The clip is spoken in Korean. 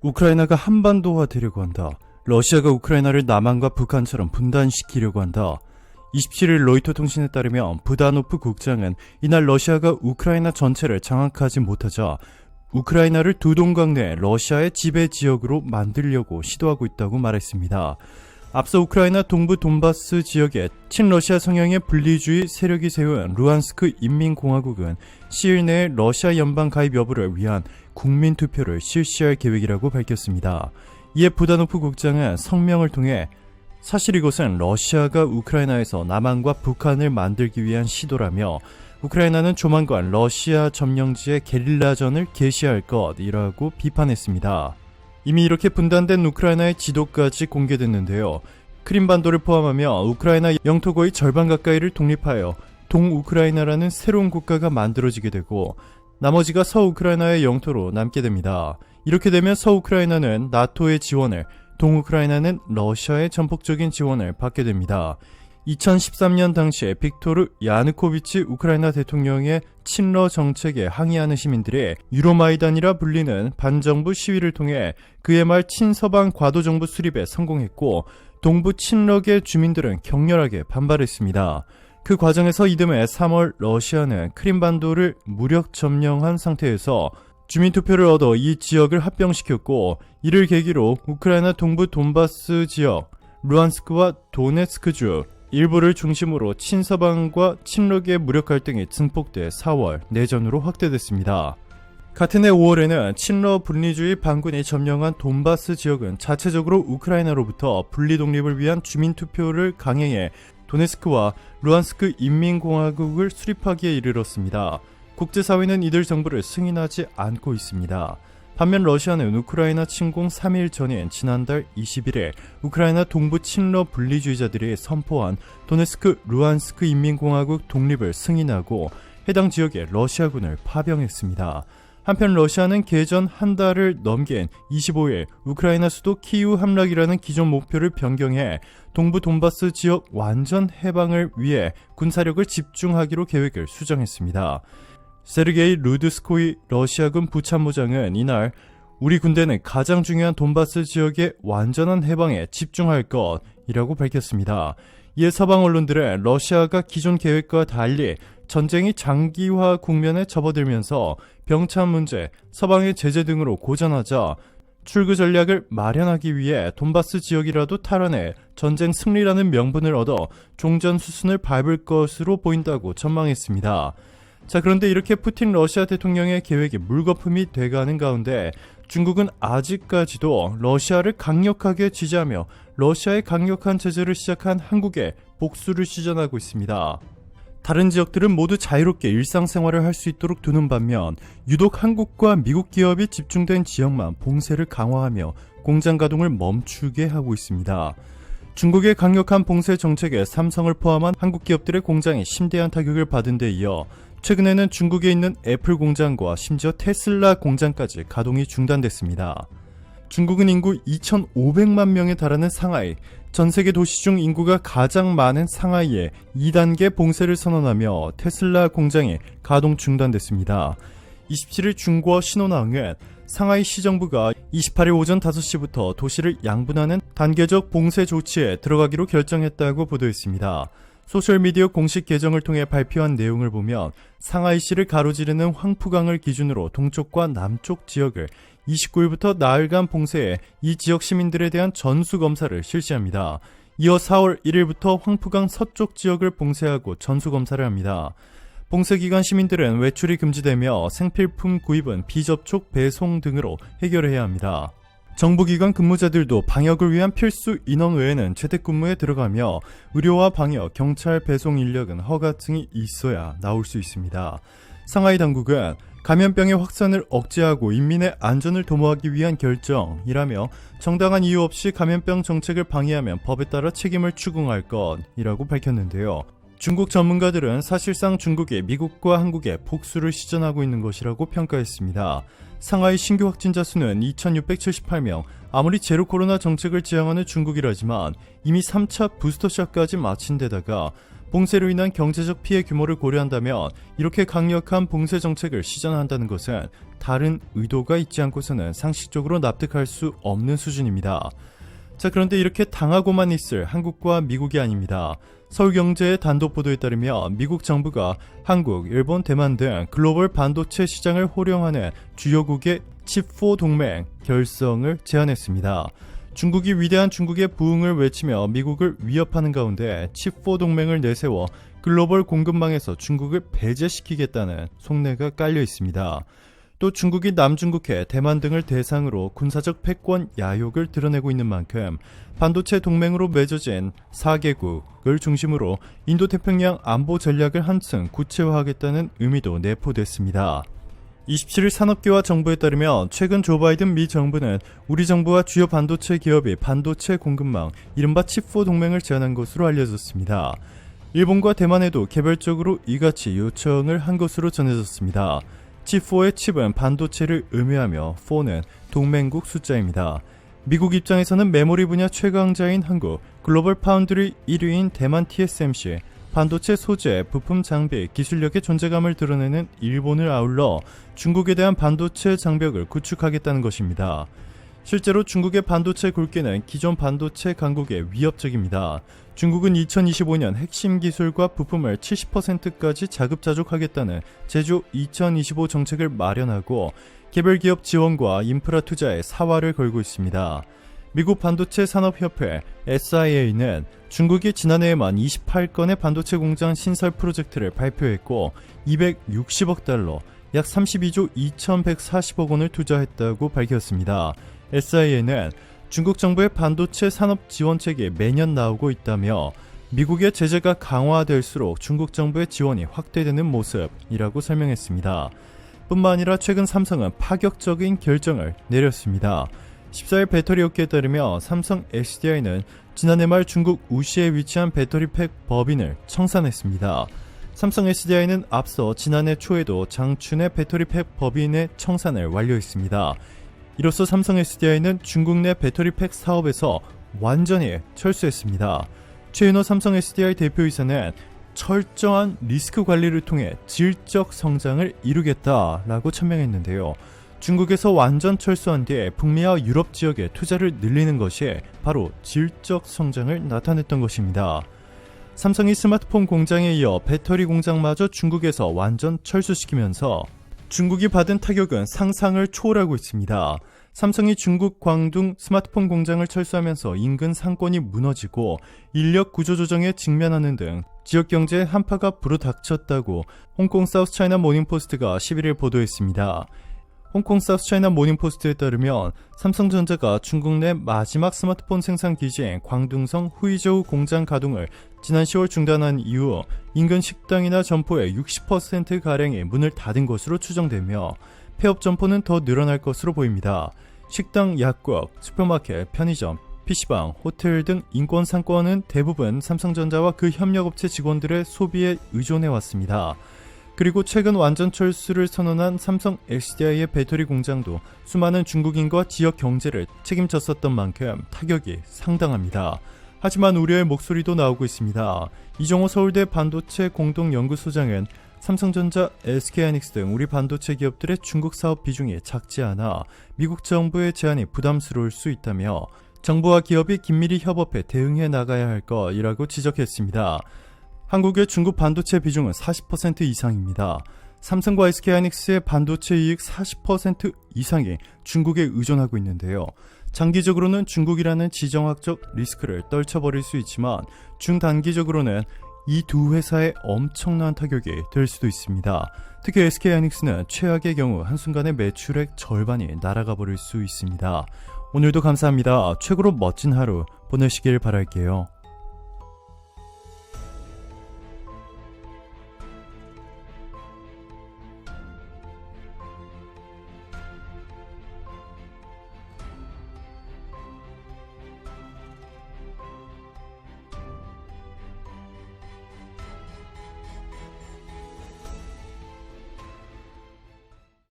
우크라이나가 한반도화되려고 한다. 러시아가 우크라이나를 남한과 북한처럼 분단시키려고 한다. 27일 로이터 통신에 따르면 부다노프 국장은 이날 러시아가 우크라이나 전체를 장악하지 못하자 우크라이나를 두 동강 내 러시아의 지배 지역으로 만들려고 시도하고 있다고 말했습니다. 앞서 우크라이나 동부 돈바스 지역에 친러시아 성향의 분리주의 세력이 세운 루안스크 인민공화국은 시일 내에 러시아 연방 가입 여부를 위한 국민투표를 실시할 계획이라고 밝혔습니다. 이에 부다노프 국장은 성명을 통해 사실 이것은 러시아가 우크라이나에서 남한과 북한을 만들기 위한 시도라며 우크라이나는 조만간 러시아 점령지에 게릴라전을 개시할 것이라고 비판했습니다. 이미 이렇게 분단된 우크라이나의 지도까지 공개됐는데요. 크림반도를 포함하며 우크라이나 영토 거의 절반 가까이를 독립하여 동우크라이나라는 새로운 국가가 만들어지게 되고 나머지가 서우크라이나의 영토로 남게 됩니다. 이렇게 되면 서우크라이나는 나토의 지원을, 동우크라이나는 러시아의 전폭적인 지원을 받게 됩니다. 2013년 당시에 빅토르 야누코비치 우크라이나 대통령의 친러 정책에 항의하는 시민들이 유로마이단이라 불리는 반정부 시위를 통해 그해 말 친서방 과도정부 수립에 성공했고 동부 친러계 주민들은 격렬하게 반발했습니다. 그 과정에서 이듬해 3월 러시아는 크림반도를 무력 점령한 상태에서 주민투표를 얻어 이 지역을 합병시켰고 이를 계기로 우크라이나 동부 돈바스 지역, 루안스크와 도네츠크주 일부를 중심으로 친서방과 친러계 무력 갈등이 증폭돼 4월 내전으로 확대됐습니다. 같은 해 5월에는 친러 분리주의 반군이 점령한 돈바스 지역은 자체적으로 우크라이나로부터 분리 독립을 위한 주민투표를 강행해 도네츠크와 루안스크 인민공화국을 수립하기에 이르렀습니다. 국제사회는 이들 정부를 승인하지 않고 있습니다. 반면 러시아는 우크라이나 침공 3일 전인 지난달 20일에 우크라이나 동부 친러 분리주의자들이 선포한 도네츠크 루안스크 인민공화국 독립을 승인하고 해당 지역에 러시아군을 파병했습니다. 한편 러시아는 개전 한 달을 넘긴 25일 우크라이나 수도 키이우 함락이라는 기존 목표를 변경해 동부 돈바스 지역 완전 해방을 위해 군사력을 집중하기로 계획을 수정했습니다. 세르게이 루드스코이 러시아군 부참모장은 이날 우리 군대는 가장 중요한 돈바스 지역의 완전한 해방에 집중할 것이라고 밝혔습니다. 이에 서방 언론들은 러시아가 기존 계획과 달리 전쟁이 장기화 국면에 접어들면서 병참 문제, 서방의 제재 등으로 고전하자 출구 전략을 마련하기 위해 돈바스 지역이라도 탈환해 전쟁 승리라는 명분을 얻어 종전 수순을 밟을 것으로 보인다고 전망했습니다. 자, 그런데 이렇게 푸틴 러시아 대통령의 계획이 물거품이 돼가는 가운데 중국은 아직까지도 러시아를 강력하게 지지하며 러시아의 강력한 제재를 시작한 한국에 복수를 시전하고 있습니다. 다른 지역들은 모두 자유롭게 일상생활을 할 수 있도록 두는 반면 유독 한국과 미국 기업이 집중된 지역만 봉쇄를 강화하며 공장 가동을 멈추게 하고 있습니다. 중국의 강력한 봉쇄 정책에 삼성을 포함한 한국 기업들의 공장이 심대한 타격을 받은 데 이어 최근에는 중국에 있는 애플 공장과 심지어 테슬라 공장까지 가동이 중단됐습니다. 중국은 인구 2,500만 명에 달하는 상하이, 전 세계 도시 중 인구가 가장 많은 상하이에 2단계 봉쇄를 선언하며 테슬라 공장이 가동 중단됐습니다. 27일 중국어 신호낭은 상하이 시정부가 28일 오전 5시부터 도시를 양분하는 단계적 봉쇄 조치에 들어가기로 결정했다고 보도했습니다. 소셜미디어 공식 계정을 통해 발표한 내용을 보면 상하이시를 가로지르는 황푸강을 기준으로 동쪽과 남쪽 지역을 29일부터 나흘간 봉쇄해 이 지역 시민들에 대한 전수검사를 실시합니다. 이어 4월 1일부터 황푸강 서쪽 지역을 봉쇄하고 전수검사를 합니다. 봉쇄기간 시민들은 외출이 금지되며 생필품 구입은 비접촉 배송 등으로 해결해야 합니다. 정부기관 근무자들도 방역을 위한 필수 인원 외에는 재택근무에 들어가며 의료와 방역, 경찰 배송 인력은 허가증이 있어야 나올 수 있습니다. 상하이 당국은 감염병의 확산을 억제하고 인민의 안전을 도모하기 위한 결정이라며 정당한 이유 없이 감염병 정책을 방해하면 법에 따라 책임을 추궁할 것이라고 밝혔는데요. 중국 전문가들은 사실상 중국이 미국과 한국에 복수를 시전하고 있는 것이라고 평가했습니다. 상하이 신규 확진자 수는 2,678명, 아무리 제로 코로나 정책을 지향하는 중국이라지만 이미 3차 부스터샷까지 마친 데다가 봉쇄로 인한 경제적 피해 규모를 고려한다면 이렇게 강력한 봉쇄 정책을 시전한다는 것은 다른 의도가 있지 않고서는 상식적으로 납득할 수 없는 수준입니다. 자, 그런데 이렇게 당하고만 있을 한국과 미국이 아닙니다. 서울경제의 단독 보도에 따르면 미국 정부가 한국, 일본, 대만 등 글로벌 반도체 시장을 호령하는 주요국의 칩4 동맹 결성을 제안했습니다. 중국이 위대한 중국의 부흥을 외치며 미국을 위협하는 가운데 칩4 동맹을 내세워 글로벌 공급망에서 중국을 배제시키겠다는 속내가 깔려 있습니다. 또 중국이 남중국해, 대만 등을 대상으로 군사적 패권 야욕을 드러내고 있는 만큼 반도체 동맹으로 맺어진 4개국을 중심으로 인도태평양 안보 전략을 한층 구체화하겠다는 의미도 내포됐습니다. 27일 산업계와 정부에 따르면 최근 조 바이든 미 정부는 우리 정부와 주요 반도체 기업이 반도체 공급망, 이른바 칩4 동맹을 제안한 것으로 알려졌습니다. 일본과 대만에도 개별적으로 이같이 요청을 한 것으로 전해졌습니다. 칩4의 칩은 반도체를 의미하며 4는 동맹국 숫자입니다. 미국 입장에서는 메모리 분야 최강자인 한국, 글로벌 파운드리 1위인 대만 TSMC, 반도체 소재, 부품 장비, 기술력의 존재감을 드러내는 일본을 아울러 중국에 대한 반도체 장벽을 구축하겠다는 것입니다. 실제로 중국의 반도체 굴기는 기존 반도체 강국에 위협적입니다. 중국은 2025년 핵심 기술과 부품을 70%까지 자급자족하겠다는 제조 2025 정책을 마련하고 개별 기업 지원과 인프라 투자에 사활을 걸고 있습니다. 미국 반도체 산업협회 SIA는 중국이 지난해에만 28건의 반도체 공장 신설 프로젝트를 발표했고 260억 달러, 약 32조 2140억 원을 투자했다고 밝혔습니다. SIA는 중국 정부의 반도체 산업 지원책이 매년 나오고 있다며 미국의 제재가 강화될수록 중국 정부의 지원이 확대되는 모습이라고 설명했습니다. 뿐만 아니라 최근 삼성은 파격적인 결정을 내렸습니다. 14일 배터리 업계에 따르며 삼성 SDI는 지난해 말 중국 우시에 위치한 배터리팩 법인을 청산했습니다. 삼성 SDI는 앞서 지난해 초에도 장춘의 배터리팩 법인의 청산을 완료했습니다. 이로써 삼성 SDI는 중국 내 배터리팩 사업에서 완전히 철수했습니다. 최윤호 삼성 SDI 대표이사는 철저한 리스크 관리를 통해 질적 성장을 이루겠다라고 천명했는데요. 중국에서 완전 철수한 뒤에 북미와 유럽 지역에 투자를 늘리는 것이 바로 질적 성장을 나타냈던 것입니다. 삼성이 스마트폰 공장에 이어 배터리 공장마저 중국에서 완전 철수시키면서 중국이 받은 타격은 상상을 초월하고 있습니다. 삼성이 중국 광둥 스마트폰 공장을 철수하면서 인근 상권이 무너지고 인력 구조 조정에 직면하는 등 지역 경제에 한파가 불어닥쳤다고 홍콩 사우스차이나 모닝포스트가 11일 보도했습니다. 홍콩 사우스차이나 모닝포스트에 따르면 삼성전자가 중국 내 마지막 스마트폰 생산 기지인 광둥성 후이저우 공장 가동을 지난 10월 중단한 이후 인근 식당이나 점포의 60%가량이 문을 닫은 것으로 추정되며 폐업 점포는 더 늘어날 것으로 보입니다. 식당, 약국, 슈퍼마켓, 편의점, PC방, 호텔 등 인권 상권은 대부분 삼성전자와 그 협력업체 직원들의 소비에 의존해왔습니다. 그리고 최근 완전 철수를 선언한 삼성 SDI의 배터리 공장도 수많은 중국인과 지역 경제를 책임졌었던 만큼 타격이 상당합니다. 하지만 우려의 목소리도 나오고 있습니다. 이종호 서울대 반도체 공동연구소장은 삼성전자, SK하이닉스 등 우리 반도체 기업들의 중국 사업 비중이 작지 않아 미국 정부의 제안이 부담스러울 수 있다며 정부와 기업이 긴밀히 협업해 대응해 나가야 할 것이라고 지적했습니다. 한국의 중국 반도체 비중은 40% 이상입니다. 삼성과 SK하이닉스의 반도체 이익 40% 이상이 중국에 의존하고 있는데요. 장기적으로는 중국이라는 지정학적 리스크를 떨쳐버릴 수 있지만 중단기적으로는 이 두 회사의 엄청난 타격이 될 수도 있습니다. 특히 SK하이닉스는 최악의 경우 한순간에 매출액 절반이 날아가 버릴 수 있습니다. 오늘도 감사합니다. 최고로 멋진 하루 보내시길 바랄게요.